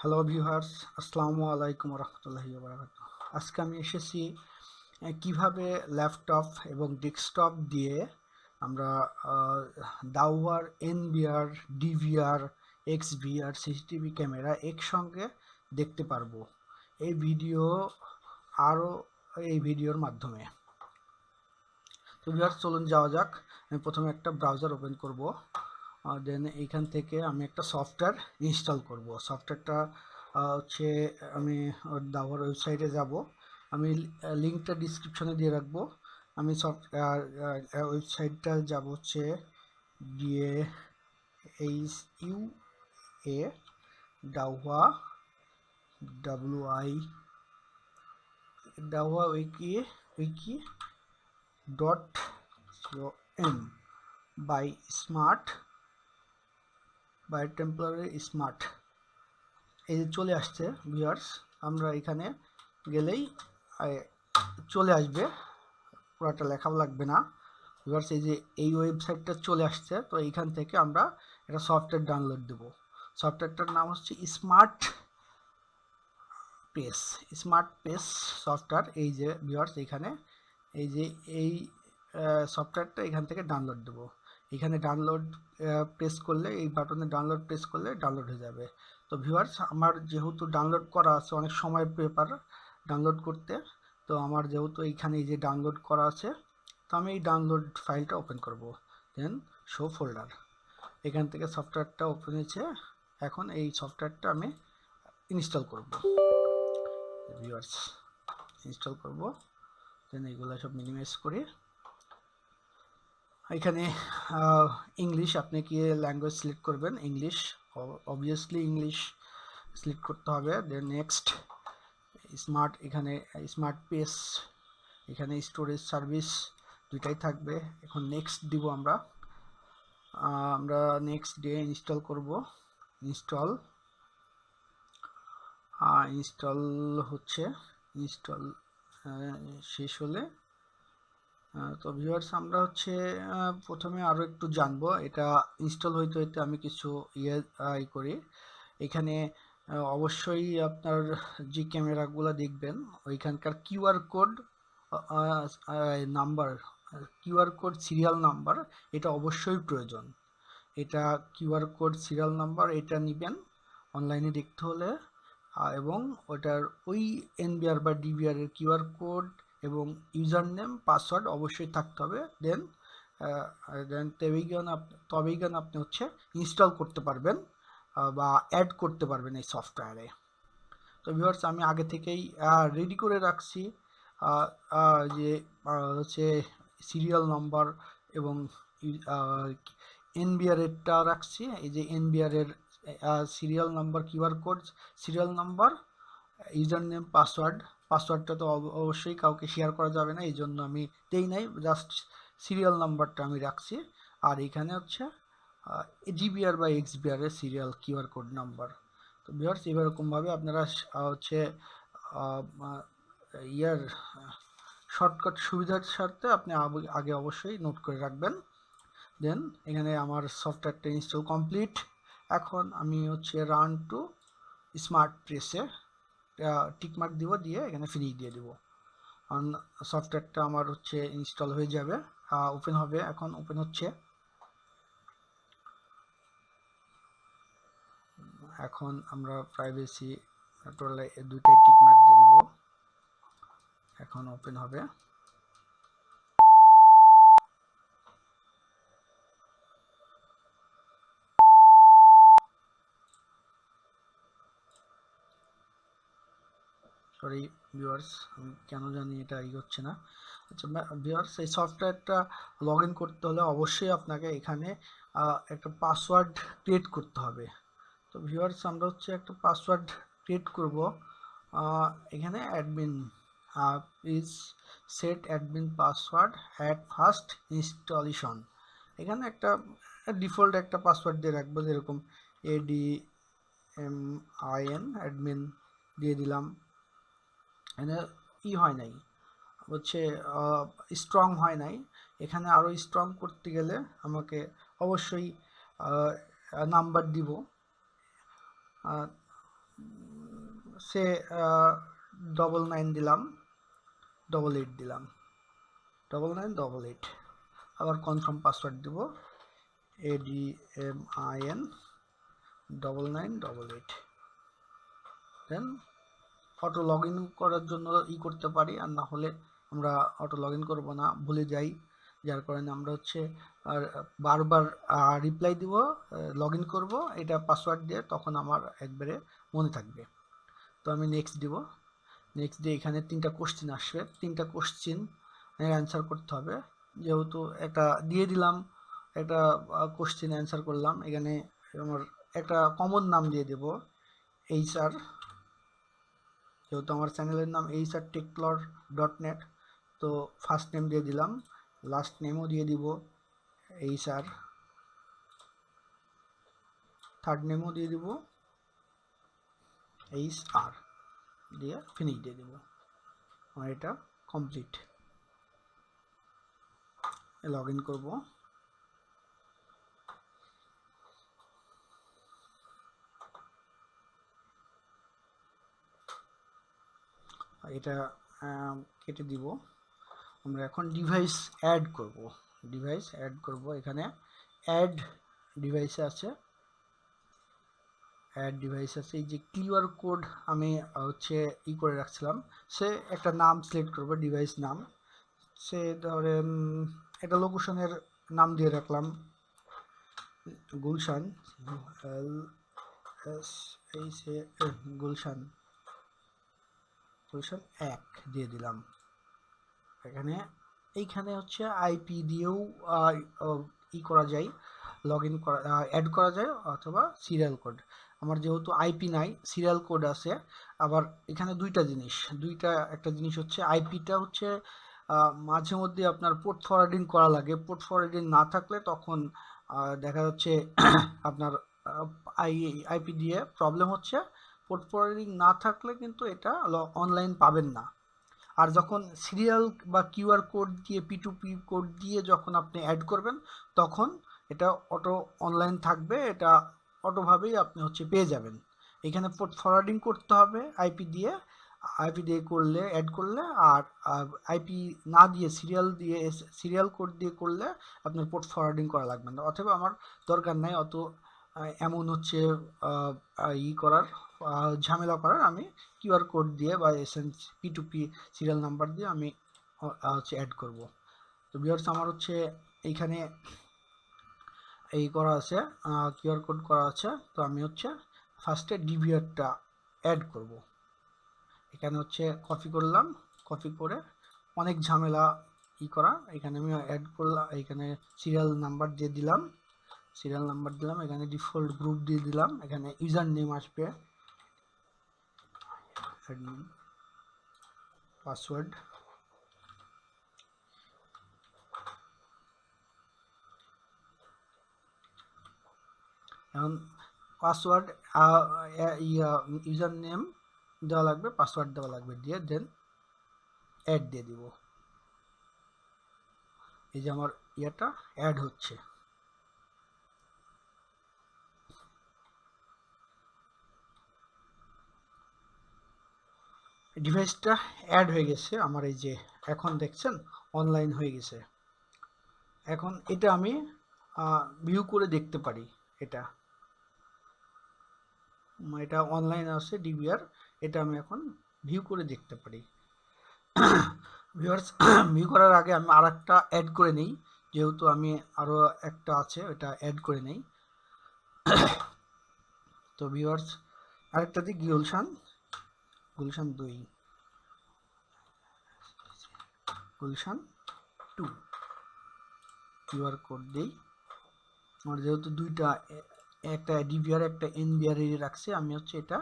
Hello viewers, আসসালামু আলাইকুম রহমতুল্লাহি বারাকাতুহু। আজকে আমি এসেছি কিভাবে ল্যাপটপ এবং ডেস্কটপ দিয়ে আমরা দাওয়ার এনবিআর, ডিভিআর, এক্সভিআর, সিসিটিভি ক্যামেরা একসঙ্গে দেখতে পারবো এই ভিডিওর মাধ্যমে। তো ভিউয়ার্স, চলুন যাওয়া যাক। আমি প্রথমে একটা ব্রাউজার ওপেন করব, দেন এইখান থেকে আমি একটা সফটওয়্যার ইনস্টল করব। সফটওয়্যারটা হচ্ছে আমি দাওয়ার ওয়েবসাইটে যাব। আমি লিঙ্কটা ডিসক্রিপশনে দিয়ে রাখবো। আমি ওয়েবসাইটটা যাব হচ্ছে DAHUA Dahua Dahua wiki .in by temporary smart. এই যে চলে আসছে ভিউয়ার্স, আমরা এখানে গেলেই চলে আসবে, পুরোটা লেখা লাগবে না ভিউয়ার্স। এই যে এই ওয়েবসাইটটা চলে আসছে, তো এইখান থেকে আমরা একটা সফটওয়্যার ডাউনলোড দেব। সফটওয়্যারটার নাম হচ্ছে স্মার্টপেস সফটওয়্যার। এই যে ভিউয়ার্স, এখানে এই যে এই সফটওয়্যারটা এখান থেকে ডাউনলোড দেব। এখানে ডাউনলোড প্রেস করলে, এই বাটনে ডাউনলোড প্রেস করলে ডাউনলোড হয়ে যাবে। তো ভিউয়ার্স, আমার যেহেতু ডাউনলোড করা আছে, অনেক সময় পেপার ডাউনলোড করতে, তো আমার যেহেতু এইখানে এই যে ডাউনলোড করা আছে, তো আমি এই ডাউনলোড ফাইলটা ওপেন করব। দেন শো ফোল্ডার, এখান থেকে সফটওয়্যারটা ওপেন হয়েছে। এখন এই সফটওয়্যারটা আমি ইনস্টল করব। ভিউয়ার্স, ইনস্টল করব, দেন এইগুলো সব মিনিমাইজ করি। এখানে ইংলিশ, আপনি কি ল্যাঙ্গুয়েজ সিলেক্ট করবেন, ইংলিশ, অবভিয়াসলি ইংলিশ সিলেক্ট করতে হবে। দেন নেক্সট এখানে স্মার্টপেস, এখানে স্টোরেজ সার্ভিস দুইটাই থাকবে। এখন নেক্সট দিব আমরা নেক্সট ডে ইনস্টল করব। ইনস্টল শেষ হলে, তো ভিউয়ার্স, আমরা হচ্ছে প্রথমে আরও একটু জানবো। এটা ইনস্টল হইতে হইতে আমি কিছু করি। এখানে অবশ্যই আপনার যে ক্যামেরাগুলো দেখবেন, ওইখানকার কিউআর কোড সিরিয়াল নাম্বার, এটা অবশ্যই প্রয়োজন। এটা কিউআর কোড সিরিয়াল নাম্বার, এটা নেবেন অনলাইনে দেখতে হলে। এবং ওটার ওই এনবিআর বা ডিবিআর এর কিউআর কোড এবং ইউজার নেম, পাসওয়ার্ড অবশ্যই থাকতে হবে। দেন তবেই আপনি হচ্ছে ইনস্টল করতে পারবেন বা অ্যাড করতে পারবেন এই সফটওয়্যারে। তো ভিউয়ার্স, আমি আগে থেকেই রেডি করে রাখছি যে হচ্ছে সিরিয়াল নাম্বার এবং এনবিআর এরটা রাখছি। এই যে এনবিআর এর serial number, QR code serial number, user name, পাসওয়ার্ডটা তো অবশ্যই কাউকে শেয়ার করা যাবে না, এই জন্য আমি দেই নাই, জাস্ট সিরিয়াল নাম্বারটা আমি রাখছি। আর এখানে হচ্ছে ডিবিআর বা এক্সবিআর এর সিরিয়াল কিউআর কোড নাম্বার। তো ভিউয়ার্স, এরকমভাবে আপনারা হচ্ছে শর্টকাট সুবিধার স্বার্থে আপনি আগে অবশ্যই নোট করে রাখবেন। দেন এখানে আমার সফটওয়্যারটা ইনস্টল কমপ্লিট। এখন আমি হচ্ছে রান টু স্মার্টপেসে টিকমার্ক দিব, দিয়ে এখানে ফিনিশ দিয়ে দিব। সফটওয়্যারটা আমার হচ্ছে ইনস্টল হয়ে যাবে, ওপেন হবে। এখন ওপেন হচ্ছে। এখন আমরা প্রাইভেসি টোটাল দুইটাই টিকমার্ক দিয়ে দিব। এখন ওপেন হবে। সরি ভিউয়ার্স, আমি কেন জানি এটা হচ্ছে না। আচ্ছা ভিউয়ার্স, এই সফটওয়্যারটা লগ ইন করতে হলে অবশ্যই আপনাকে এখানে একটা পাসওয়ার্ড ক্রিয়েট করতে হবে। তো ভিউয়ার্স, আমরা হচ্ছে একটা পাসওয়ার্ড ক্রিয়েট করব। এখানে admin please set admin password at first installation. এখানে একটা ডিফল্ট একটা পাসওয়ার্ড দিয়ে রাখবো, যেরকম ADMIN অ্যাডমিন দিয়ে দিলাম। এখানে হয় নাই, হচ্ছে স্ট্রং হয় নাই। এখানে আরও স্ট্রং করতে গেলে আমাকে অবশ্যই নাম্বার দিব। সে 99 দিলাম, 88 দিলাম, 9988, আবার কনফার্ম পাসওয়ার্ড দিব ADMIN 9988, then auto log in করার জন্য করতে পারি, আর না হলে আমরা অটো লগ ইন করবো না, ভুলে যাই, যার কারণে আমরা হচ্ছে আর বারবার রিপ্লাই দিব, লগ ইন করবো এটা পাসওয়ার্ড দিয়ে, তখন আমার একবারে মনে থাকবে। তো আমি নেক্সট দিব, নেক্সট দিয়ে এখানে 3টা কোশ্চেন আসবে, 3টা কোশ্চেন অ্যান্সার করতে হবে, যেহেতু একটা দিয়ে দিলাম, একটা কোশ্চেন অ্যান্সার করলাম, এখানে আমার একটা কমন নাম দিয়ে দেব HR, যেহেতু আমার চ্যানেলের নাম hrtechlore.net, তো ফার্স্ট নেম দিয়ে দিলাম, লাস্ট নেমও দিয়ে দিব HR, থার্ড নেমও দিয়ে দিব HR, দিয়ে ফিনিশ দিয়ে দিব, আমার এটা কমপ্লিট। লগ ইন করবো, এটা কেটে দিব। আমরা এখন ডিভাইস অ্যাড করব, এখানে অ্যাড ডিভাইসে আছে, এই যে কিউআর কোড আমি হচ্ছে করে রাখছিলাম, সে একটা নাম সিলেক্ট করবে, ডিভাইস নাম, সে ধরেন এটা লোকেশনের নাম দিয়ে রাখলাম গুলশান, গুলশান 1 দিয়ে দিলাম। এইখানে হচ্ছে আইপি দিয়েও করা যায়, লগ ইন করা, অ্যাড করা যায়, অথবা সিরিয়াল কোড। আমার যেহেতু আইপি নাই, সিরিয়াল কোড আছে। আবার এখানে একটা জিনিস হচ্ছে আইপিটা হচ্ছে মাঝে মধ্যে আপনার পোর্ট ফরওয়ার্ডিং করা লাগে, পোর্ট ফরওয়ার্ডিং না থাকলে তখন দেখা যাচ্ছে আপনার আইপি দিয়ে প্রবলেম হচ্ছে, পোর্ট ফরওয়ার্ডিং না থাকলে কিন্তু এটা অনলাইন পাবেন না। আর যখন সিরিয়াল বা কিউআর কোড দিয়ে P2P কোড দিয়ে যখন আপনি অ্যাড করবেন, তখন এটা অটো অনলাইন থাকবে, এটা অটোভাবেই আপনি হচ্ছে পেয়ে যাবেন। এখানে পোর্ট ফরওয়ার্ডিং করতে হবে আইপি দিয়ে করলে, অ্যাড করলে, আর আইপি না দিয়ে সিরিয়াল কোড দিয়ে করলে আপনার পোর্ট ফরওয়ার্ডিং করা লাগবে না। অথবা আমার দরকার নাই অত এমন হচ্ছে করার, ঝামেলা করার, আমি কিউআর কোড দিয়ে বা P2P সিরিয়াল নাম্বার দিয়ে আমি হচ্ছে অ্যাড করব। তো ভিউয়ার্স, আমার হচ্ছে এইখানে করা আছে, কিউআর কোড করা আছে, তো আমি হচ্ছে ফার্স্টে ডিভিআরটা অ্যাড করব। এখানে হচ্ছে কপি করলাম, কপি করে অনেক ঝামেলা করা, এখানে আমি অ্যাড করলাম, এখানে সিরিয়াল নাম্বার দিলাম, এখানে ডিফল্ট গ্রুপ দিয়ে দিলাম, এখানে ইউজার নেম আসবে, পাসওয়ার্ড, এখন পাসওয়ার্ড ইউজার নেম দেওয়া লাগবে, পাসওয়ার্ড দেওয়া লাগবে, দিয়ে দেন অ্যাড দিয়ে দিব। এই যে আমার অ্যাড হচ্ছে, ডিভাইসটা অ্যাড হয়ে গেছে আমার, এই যে এখন দেখছেন অনলাইন হয়ে গেছে। এখন এটা আমি ভিউ করে দেখতে পারি, এটা অনলাইন আছে ডিভিআর, এটা আমি এখন ভিউ করে দেখতে পারি। ভিউয়ার্স, ভিউ করার আগে আমি আরেকটা অ্যাড করে নেই, যেহেতু আমি আরো একটা আছে ওটা অ্যাড করে নেই। তো ভিউয়ার্স, আরেকটা দিই, গুলশান 2, গুলশান 2 কিউআর কোড দিই। আমার যেহেতু দুইটা, একটা ডিভিআর একটা এনবিআর এর রাখছে, আমি হচ্ছে এটা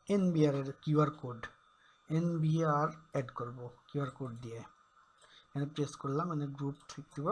এনবিআর এর কিউআর কোড, এনবিআর অ্যাড করব কিউআর কোড দিয়ে। এখানে প্রেস করলাম, মানে গ্রুপ ক্লিক দিব,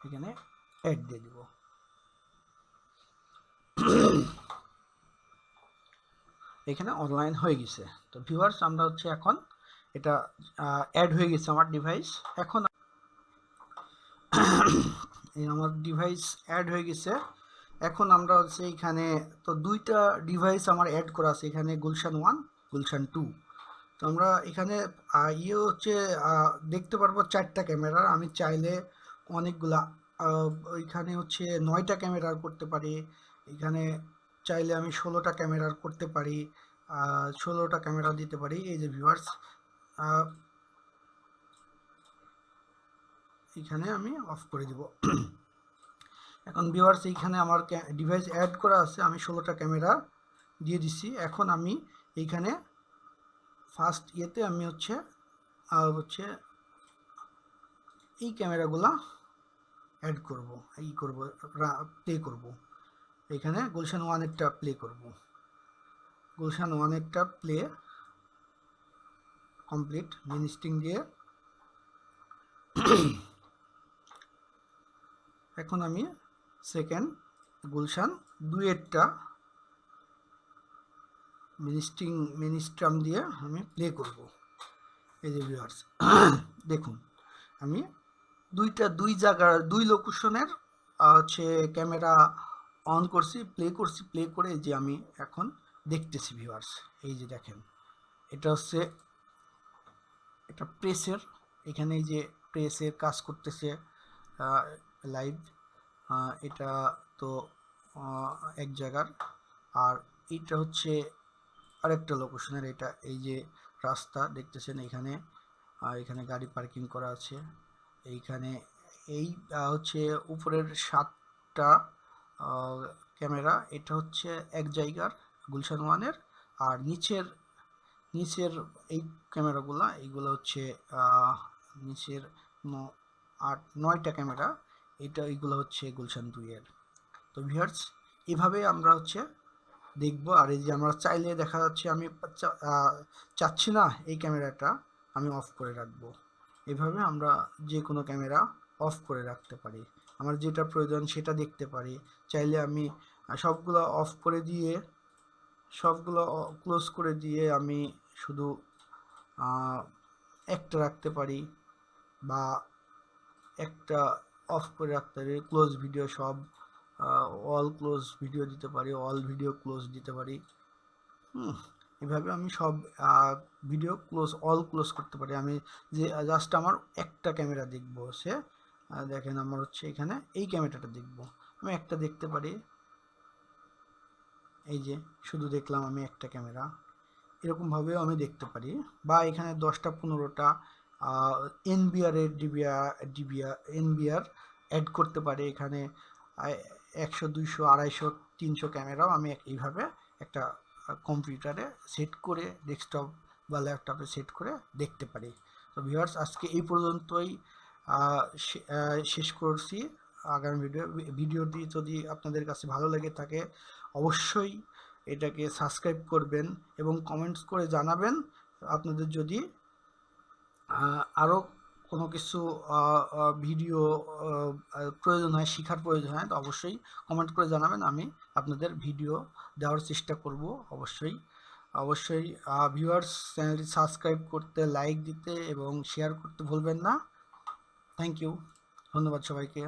এখানে অ্যাড দিয়ে দিব। এখানে অনলাইন হয়ে গেছে। তো ভিউয়ার্স, আমরা হচ্ছে এখন এটা অ্যাড হয়ে গেছে আমার ডিভাইস। এখন এই আমার ডিভাইস অ্যাড হয়ে গেছে। এখন আমরা হচ্ছে এখানে তো দুইটা ডিভাইস আমার অ্যাড করা আছে এখানে, গুলশান 1 গুলশান 2। তো আমরা এখানে হচ্ছে দেখতে পারবো 4টা ক্যামেরার। আমি চাইলে অনেকগুলা ওইখানে হচ্ছে 9টা ক্যামেরার করতে পারি। এখানে চাইলে আমি 16টা ক্যামেরার করতে পারি, 16টা ক্যামেরা দিতে পারি। এই যে ভিউয়ার্স, এখানে আমি অফ করে দিব। এখন ভিউয়ার্স এইখানে আমার ডিভাইস অ্যাড করা আছে, আমি 16টা ক্যামেরা দিয়ে দিছি। এখন আমি এইখানে ফার্স্ট ইয়েতে আমি হচ্ছে এই ক্যামেরাগুলা অ্যাড করব, প্লে করব। এখানে গুলশান 1-এরটা প্লে করব। গুলশান 1-এরটা প্লে কমপ্লিট, মেন স্ট্রিং দিয়ে। এখন আমি সেকেন্ড গুলশান 2-এরটা মিনিস্ট্রাম দিয়ে আমি প্লে করব। এই যে ভিউয়ার্স দেখুন, আমি দুই জায়গার 2 লোকেশনের হচ্ছে ক্যামেরা অন করছি, প্লে করে যে আমি এখন দেখতেছি ভিউয়ার্স। এই যে দেখেন, এটা হচ্ছে এটা প্রেসের, এখানে এই যে প্রেসের কাজ করতেছে লাইভ। এটা তো এক জায়গার, আর এইটা হচ্ছে আরেকটা লোকেশনের। এটা এই যে রাস্তা দেখতেছেন, এখানে এখানে গাড়ি পার্কিং করা আছে। এইখানে এই হচ্ছে উপরের 7টা ক্যামেরা, এটা হচ্ছে এক জায়গার গুলশান 1-এর। আর নিচের এই ক্যামেরাগুলো, এইগুলো হচ্ছে নিচের 9টা ক্যামেরা, এইগুলো হচ্ছে গুলশান 2-এর। তো ভিউয়ার্স, এভাবে আমরা হচ্ছে দেখব। আর এই যে আমরা চাইলে দেখা যাচ্ছে আমি চাচ্ছি না এই ক্যামেরাটা আমি অফ করে রাখবো, এভাবে আমরা যে কোনো ক্যামেরা অফ করে রাখতে পারি। আমার যেটা প্রয়োজন সেটা দেখতে পারি। চাইলে আমি সবগুলো অফ করে দিয়ে, সবগুলো ক্লোজ করে দিয়ে আমি শুধু একটা রাখতে পারি, বা একটা অফ করে রাখতে পারি। ক্লোজ ভিডিও সব অল ক্লোজ ভিডিও দিতে পারি, অল ভিডিও ক্লোজ দিতে পারি। এভাবে আমি সব ভিডিও অল ক্লোজ করতে পারি। আমি যে জাস্ট আমার একটা ক্যামেরা দেখব, সে দেখেন আমার হচ্ছে এখানে এই ক্যামেরাটা দেখব, আমি একটা দেখতে পারি। এই যে শুধু দেখলাম আমি একটা ক্যামেরা, এরকমভাবেও আমি দেখতে পারি। বা এখানে 10টা 15টা এনবিআর অ্যাড করতে পারি। এখানে 100 200 250 300 ক্যামেরাও আমি এইভাবে একটা কম্পিউটারে সেট করে, ডেস্কটপ বা ল্যাপটপে সেট করে দেখতে পারি। তো ভিউয়ার্স, আজকে এই পর্যন্তই শেষ করছি। আগামী ভিডিওটি যদি আপনাদের কাছে ভালো লেগে থাকে অবশ্যই এটাকে সাবস্ক্রাইব করবেন এবং কমেন্টস করে জানাবেন। আপনাদের যদি আরও কোনো কিছু ভিডিও প্রয়োজন হয়, শেখার প্রয়োজন হয়, তো অবশ্যই কমেন্ট করে জানাবেন। আমি আপনাদের ভিডিও দেওয়ার চেষ্টা করব। অবশ্যই ভিউয়ার্স, চ্যানেলটি সাবস্ক্রাইব করতে, লাইক দিতে এবং শেয়ার করতে ভুলবেন না। থ্যাংক ইউ, ধন্যবাদ সবাইকে।